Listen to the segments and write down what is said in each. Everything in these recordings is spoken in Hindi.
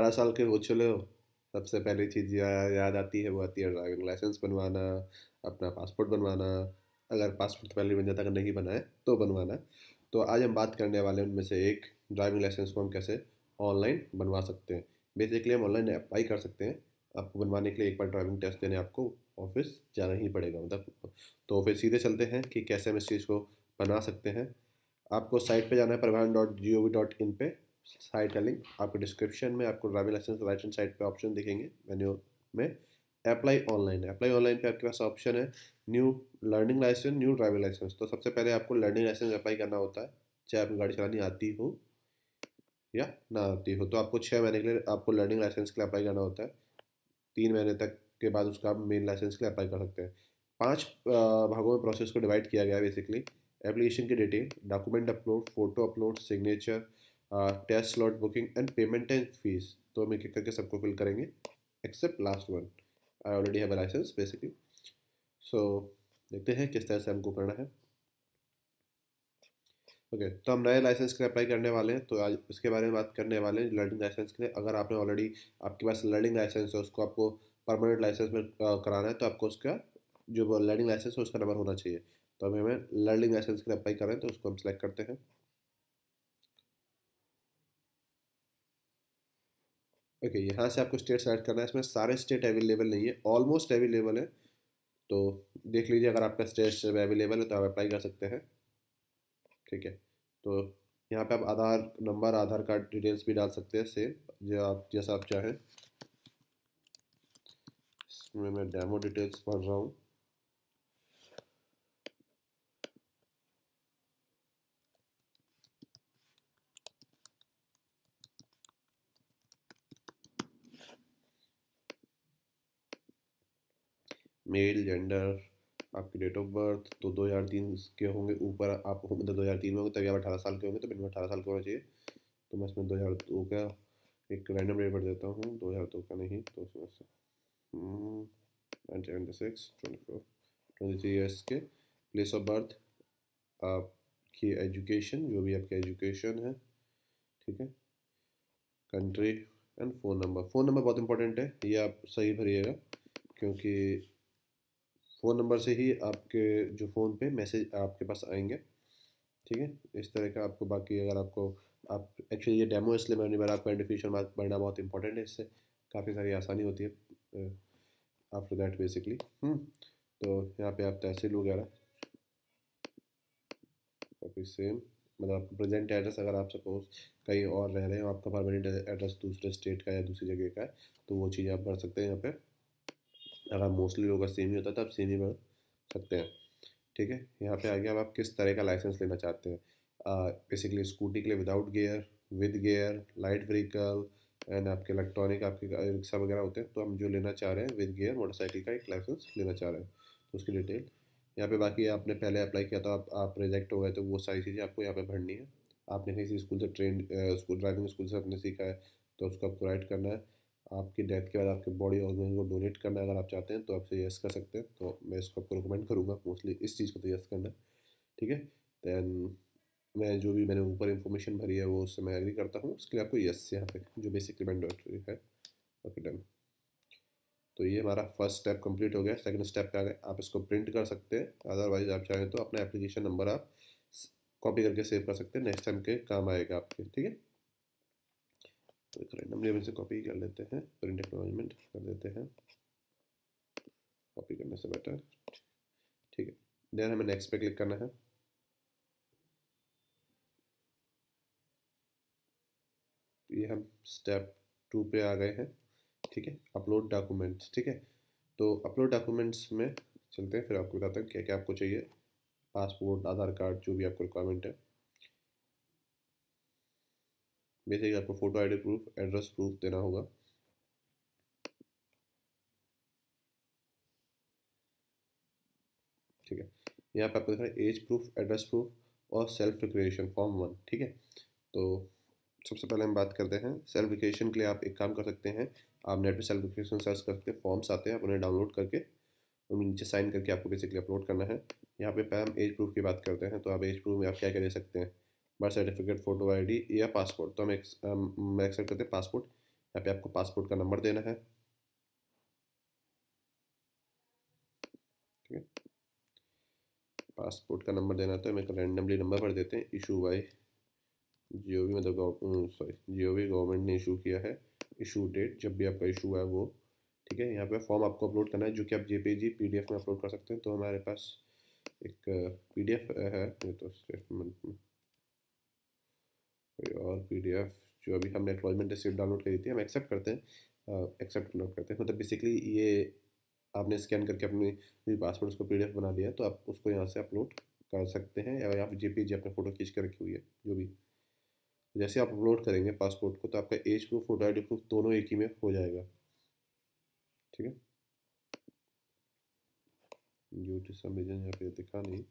18 साल के हो चले हो, सबसे पहली चीज़ याद आती है, वो आती है ड्राइविंग लाइसेंस बनवाना, अपना पासपोर्ट बनवाना। अगर पासपोर्ट तो पहले बन जाता, अगर नहीं बनाए तो बनवाना। तो आज हम बात करने वाले हैं उनमें से एक, ड्राइविंग लाइसेंस को हम कैसे ऑनलाइन बनवा सकते हैं। बेसिकली हम ऑनलाइन अप्लाई कर सकते हैं। आपको बनवाने के लिए एक बार ड्राइविंग टेस्ट देने आपको ऑफिस जाना ही पड़ेगा, मतलब। तो फिर सीधे चलते हैं कि कैसे हम इस चीज़ को बना सकते हैं। आपको साइट पे जाना है, परिवहन.gov.in पे। साइट का लिंक आपको डिस्क्रिप्शन में, आपको driving licence right hand side पे ऑप्शन दिखेंगे मेन्यू में। अप्लाई ऑनलाइन, अप्लाई ऑनलाइन पे आपके पास ऑप्शन है new learning licence, new driving licence. तो सबसे पहले आपको लर्निंग लाइसेंस अप्लाई करना होता है, चाहे आपको गाड़ी चलानी आती हो या ना आती हो। तो आपको 6 महीने के लिए आपको लर्निंग लाइसेंस के लिए अप्लाई करना होता है। 3 महीने तक के बाद उसका आप मेन लाइसेंस के लिए अप्लाई कर सकते हैं। 5 भागों में प्रोसेस को डिवाइड किया गया है बेसिकली। एप्लीकेशन की detail, document upload, photo upload, signature, test slot booking and payment and fees. तो हम एक एक करके सबको फिल करेंगे except last one. I already have a licence basically. So देखते हैं किस तरह से हमको करना है। ओके, तो हम नए लाइसेंस के लिए अप्लाई करने वाले हैं, तो आज इसके बारे में बात करने वाले हैं लर्निंग लाइसेंस के लिए। अगर आपने ऑलरेडी, आपके पास लर्निंग लाइसेंस है, उसको आपको परमानेंट लाइसेंस में कराना है, तो आपको उसका जो लर्निंग लाइसेंस है उसका नंबर होना चाहिए। तो अभी हमें लर्निंग लाइसेंस के लिए अप्लाई कर रहे हैं, तो उसको हम सेलेक्ट करते हैं। ओके, यहाँ से आपको स्टेट सेलेक्ट करना है। इसमें सारे स्टेट अवेलेबल नहीं है, ऑलमोस्ट अवेलेबल है। तो देख लीजिए, अगर आपका स्टेट अवेलेबल है तो आप अप्लाई कर सकते हैं। ठीक है, तो यहाँ पे आप आधार नंबर, आधार कार्ड डिटेल्स भी डाल सकते हैं, सेम जो आप जैसा आप चाहें। इसमें मैं डेमो डिटेल्स भर रहा हूँ। मेल, जेंडर, आपकी डेट ऑफ बर्थ तो 2003 के होंगे ऊपर, आप मतलब 2003 में होंगे तभी आप 18 साल के होंगे, तो मिनिमम 18 साल का होना चाहिए। तो मैं इसमें 2002 का एक रैंडम डेट भर देता हूँ, 2002 का नहीं तो उसमें से 1976, 24, 23 ईयर्स के। प्लेस ऑफ बर्थ, आपकी एजुकेशन, जो भी आपकी एजुकेशन है। ठीक है, country and phone number. Phone number बहुत इंपॉर्टेंट है, ये आप सही भरिएगा, क्योंकि फ़ोन नंबर से ही आपके जो फ़ोन पे मैसेज आपके पास आएंगे। ठीक है, इस तरह का आपको, बाकी अगर आपको, आप एक्चुअली ये डेमो इसलिए मैंने बार आपका आइडेंटिफिकेशन मार्क भरना बहुत इंपॉर्टेंट है, इससे काफ़ी सारी आसानी होती है आफ्टर दैट बेसिकली। तो यहाँ पे आप तहसील वगैरह काफ़ी सेम, मतलब आपका प्रेजेंट एड्रेस, अगर आप सपोज कहीं और रह रहे हो, आपका परमानेंट एड्रेस दूसरे स्टेट का या दूसरी जगह का है, तो वो चीज़ आप भर सकते हैं यहाँ पे। अगर मोस्टली लोगों का सेम ही होता है तो आप सेम ही भर सकते हैं। ठीक है, यहाँ पे आ गया, अब आप किस तरह का लाइसेंस लेना चाहते हैं। बेसिकली स्कूटी के लिए without gear, with gear, light vehicle and आपके इलेक्ट्रॉनिक, आपके रिक्शा वगैरह होते हैं, तो हम जो लेना चाह रहे हैं विद गियर मोटरसाइकिल का एक लाइसेंस लेना चाह रहे हैं, तो उसकी डिटेल यहाँ पे। बाकी आपने पहले अप्लाई किया था, आप रिजेक्ट हो गए, तो वो सारी चीज़ें आपको यहाँ पे भरनी है। आपने किसी स्कूल से ट्रेन, स्कूल ड्राइविंग स्कूल से आपने सीखा है, तो उसको आपको राइट करना है। आपकी डेथ के बाद आपके बॉडी ऑर्गन को डोनेट करना है, अगर आप चाहते हैं तो आपसे यस कर सकते हैं, तो मैं इसको आपको रिकमेंड करूँगा मोस्टली इस चीज़ को तो यस करना है। ठीक है, दैन मैं जो भी मैंने ऊपर इन्फॉर्मेशन भरी है वो उससे मैं एग्री करता हूँ, उसके लिए आपको यस यहाँ पे जो बेसिकली मैंडेटरी है। Okay, done. तो ये हमारा फर्स्ट स्टेप कंप्लीट हो गया। सेकंड स्टेप पे आ गए, आप इसको प्रिंट कर सकते हैं, अदरवाइज आप चाहें तो अपना एप्लीकेशन नंबर आप कॉपी करके सेव कर सकते हैं, नेक्स्ट टाइम के काम आएगा आपके। ठीक है, तो एक रैंडमली हम इसे कॉपी कर लेते हैं, प्रिंट एक्नॉलेजमेंट कर देते हैं, कॉपी करने से बेटर। ठीक है, देन हमें नेक्स्ट पे क्लिक करना है। ये हम स्टेप 2 पे आ गए हैं। ठीक है, अपलोड डॉक्यूमेंट्स। ठीक है, तो अपलोड डॉक्यूमेंट्स में चलते हैं, फिर आपको बताते हैं क्या क्या आपको चाहिए। पासपोर्ट, आधार कार्ड, जो भी आपको रिक्वायरमेंट है। बेसिकली आपको photo ID proof, address proof देना होगा। ठीक है, यहाँ पे आपको दिख रहा है एज प्रूफ, एड्रेस प्रूफ और सेल्फ डिक्लेरेशन फॉर्म 1। ठीक है, तो सबसे पहले हम बात करते हैं सेल्फ डिक्लेरेशन के लिए। आप एक काम कर सकते हैं, आप नेट पे सेल्फ डिक्लेरेशन सर्च करके फॉर्म्स आते हैं, आप उन्हें डाउनलोड करके उनमें नीचे साइन करके आपको बेसिकली अपलोड करना है। यहाँ पे पहले हम एज प्रूफ की बात करते हैं, तो आप एज प्रूफ में आप क्या क्या दे सकते हैं, बर्थ सर्टिफिकेट, फोटो आईडी या पासपोर्ट। तो हम एक्सेप्ट करते हैं पासपोर्ट। यहाँ पे आपको पासपोर्ट का नंबर देना है। ठीक है, पासपोर्ट का नंबर देना तो हम एक रैंडमली नंबर भर देते हैं। इशू बाय GOV, मतलब सॉरी GOV गवर्नमेंट ने इशू किया है। इशू डेट जब भी आपका इशू है वो। ठीक है, यहाँ पे फॉर्म आपको अपलोड करना है जो कि आप JPG PDF में अपलोड कर सकते हैं। तो हमारे पास एक PDF है, ये तो स्टेटमेंट में कोई और PDF जो अभी हमने एक्नॉलेजमेंट रिसीप्ट डाउनलोड करी थी, हम एक्सेप्ट करते हैं, एक्सेप्ट डाउनलोड करते हैं। मतलब बेसिकली ये आपने स्कैन करके अपनी पासपोर्ट उसको PDF बना लिया, तो आप उसको यहाँ से अपलोड कर सकते हैं, या आप JPG अपने फ़ोटो खींच कर रखी हुई है जो भी। जैसे आप अपलोड करेंगे पासपोर्ट को, तो आपका age proof, photo ID proof दोनों एक ही में हो जाएगा। ठीक है, ड्यू टू सम रीजन यहाँ पे दिखा नहीं।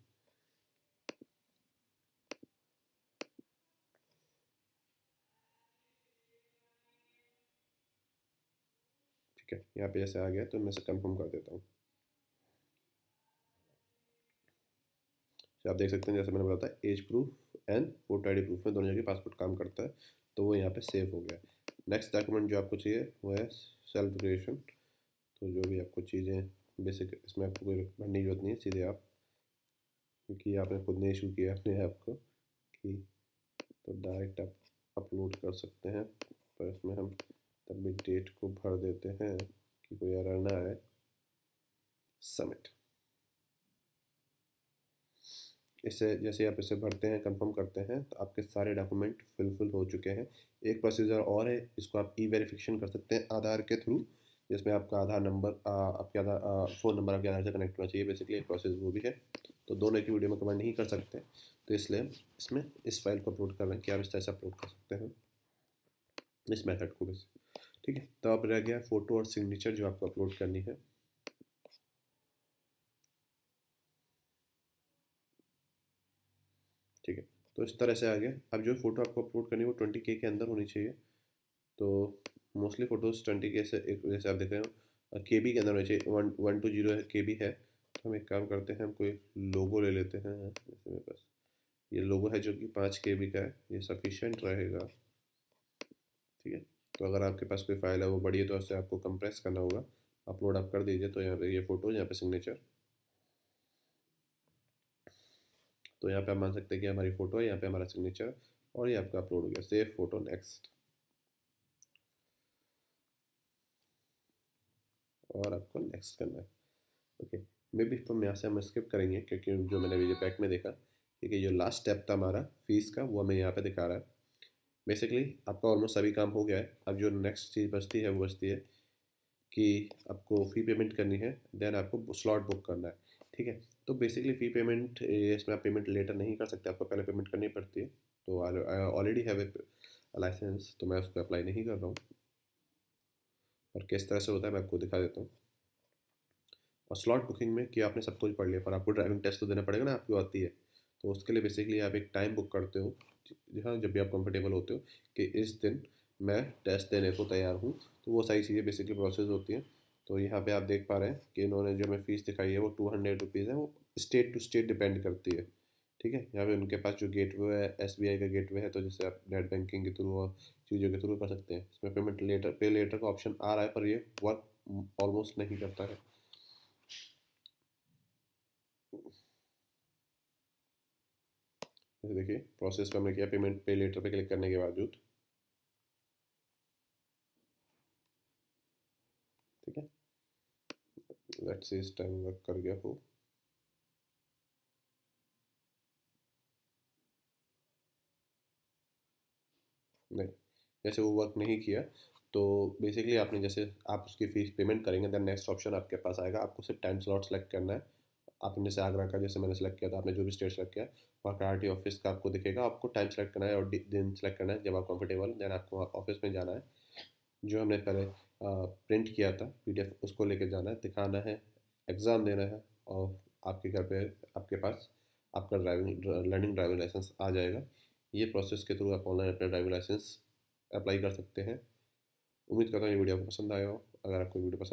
ठीक है, यहाँ पे जैसे आ गया तो मैं से कंफर्म कर देता हूँ। तो आप देख सकते हैं जैसे मैंने बताया था, age proof and photo ID proof में दोनों जगह पासपोर्ट काम करता है, तो वो यहाँ पे सेव हो गया। नेक्स्ट डॉक्यूमेंट जो आपको चाहिए वो है सेल्फ डिक्लेरेशन। तो जो भी आपको चीज़ें बेसिक, इसमें आपको कोई भरने की जरूरत नहीं है, सीधे आप, क्योंकि आपने खुद ने इशू किया अपने ऐप को कि, तो डायरेक्ट आप अपलोड कर सकते हैं। पर इसमें हम तब भी डेट को भर देते हैं कि कोई एरर ना आए। सबमिट। इससे जैसे आप इसे भरते हैं, कंफर्म करते हैं, तो आपके सारे डॉक्यूमेंट फिलफिल हो चुके हैं। एक प्रोसीजर और है, इसको आप E वेरिफिकेशन कर सकते हैं आधार के थ्रू, जिसमें आपका आधार नंबर, आपके आधार फ़ोन नंबर आपके आधार से कनेक्ट होना चाहिए। बेसिकली एक प्रोसेस वो भी है, तो दोनों एक ही वीडियो में कमेंट नहीं कर सकते, तो इसलिए इसमें इस फाइल को अपलोड कर रहे हैं कि आप इस तरह से अपलोड कर सकते हैं इस मेथड को बस। ठीक है, तो अब रह गया फ़ोटो और सिग्नेचर जो आपको अपलोड करनी है। ठीक है, तो इस तरह से आ गया। अब जो फ़ोटो आपको अपलोड करनी है वो 20K के अंदर होनी चाहिए। तो मोस्टली फ़ोटोज़ 20K से, एक जैसे आप देख रहे हो KB के अंदर होनी चाहिए। 120 KB है। तो हम एक काम करते हैं, हम कोई लोगो ले लेते हैं। जैसे मेरे पास ये लोगो है जो कि 5 KB का है, ये सफिशेंट रहेगा। ठीक है, तो अगर आपके पास कोई फाइल है वो बड़ी है तो उससे आपको कंप्रेस करना होगा। अपलोड आप कर दीजिए। तो यहाँ पे ये फ़ोटो, यहाँ पे सिग्नेचर, तो यहाँ पे आप मान सकते हैं कि हमारी फ़ोटो है, यहाँ पे हमारा सिग्नेचर, और ये आपका अपलोड हो गया। सेव फोटो, नेक्स्ट, और आपको नेक्स्ट करना है। ओके, मे बी हम यहाँ से हम स्किप करेंगे, क्योंकि जो मैंने अभी बैक में देखा, ठीक है, जो लास्ट स्टेप था हमारा फीस का, वो हमें यहाँ पे दिखा रहा है। बेसिकली आपका ऑलमोस्ट सभी काम हो गया है। अब जो नेक्स्ट चीज़ बचती है वो बचती है कि आपको फ़ी पेमेंट करनी है, देन आपको स्लॉट बुक करना है। ठीक है, तो बेसिकली फ़ी पेमेंट, इसमें आप पेमेंट लेटर नहीं कर सकते, आपको पहले पेमेंट करनी पड़ती है। तो I already have a licence, तो मैं उसको अप्लाई नहीं कर रहा हूँ। और किस तरह से होता है मैं आपको दिखा देता हूँ। और स्लॉट बुकिंग में कि आपने सब कुछ पढ़ लिया, पर आपको ड्राइविंग टेस्ट तो देना पड़ेगा ना, आपको आती है। तो उसके लिए बेसिकली आप एक टाइम बुक करते हो, जहाँ जब भी आप कंफर्टेबल होते हो कि इस दिन मैं टेस्ट देने को तैयार हूँ। तो वो सारी चीज़ें बेसिकली प्रोसेस होती हैं। तो यहाँ पे आप देख पा रहे हैं कि इन्होंने जो हमें फ़ीस दिखाई है वो 200 रुपीज़ है। वो स्टेट टू स्टेट डिपेंड करती है। ठीक है, यहाँ पे उनके पास जो गेटवे है, SBI का गेटवे है, तो जिससे आप नेट बैंकिंग के थ्रू और चीज़ों के थ्रू कर सकते हैं। इसमें पेमेंट लेटर, पे लेटर का ऑप्शन आ रहा है, पर ये वर्क ऑलमोस्ट नहीं करता है। जैसे देखिए प्रोसेस पे हमने किया, पेमेंट पे लेटर पे क्लिक करने के बावजूद। ठीक है, लेट्स से इस टाइम वर्क कर गया हो। नहीं, जैसे वो वर्क नहीं किया, तो बेसिकली आपने जैसे आप उसकी फीस पेमेंट करेंगे, देन नेक्स्ट ऑप्शन आपके पास आएगा। आपको सिर्फ टाइम स्लॉट सेलेक्ट करना है। आपने जैसे आगरा का, जैसे मैंने सेलेक्ट किया था, आपने जो भी स्टेट सेलेक्ट किया, वहाँ का RTO ऑफिस का आपको दिखेगा। आपको टाइम सेलेक्ट करना है और दिन सेलेक्ट करना है जब आप कंफर्टेबल, देन आपको ऑफिस में जाना है। जो हमने पहले प्रिंट किया था PDF, उसको लेके जाना है, दिखाना है, एग्ज़ाम देना है, और आपके घर पे आपके पास आपका लर्निंग ड्राइविंग लाइसेंस आ जाएगा। ये प्रोसेस के थ्रू आप ऑनलाइन अपना ड्राइविंग लाइसेंस अप्लाई कर सकते हैं। उम्मीद करता हूँ ये वीडियो आपको पसंद आया हो। अगर आपको वीडियो पसंद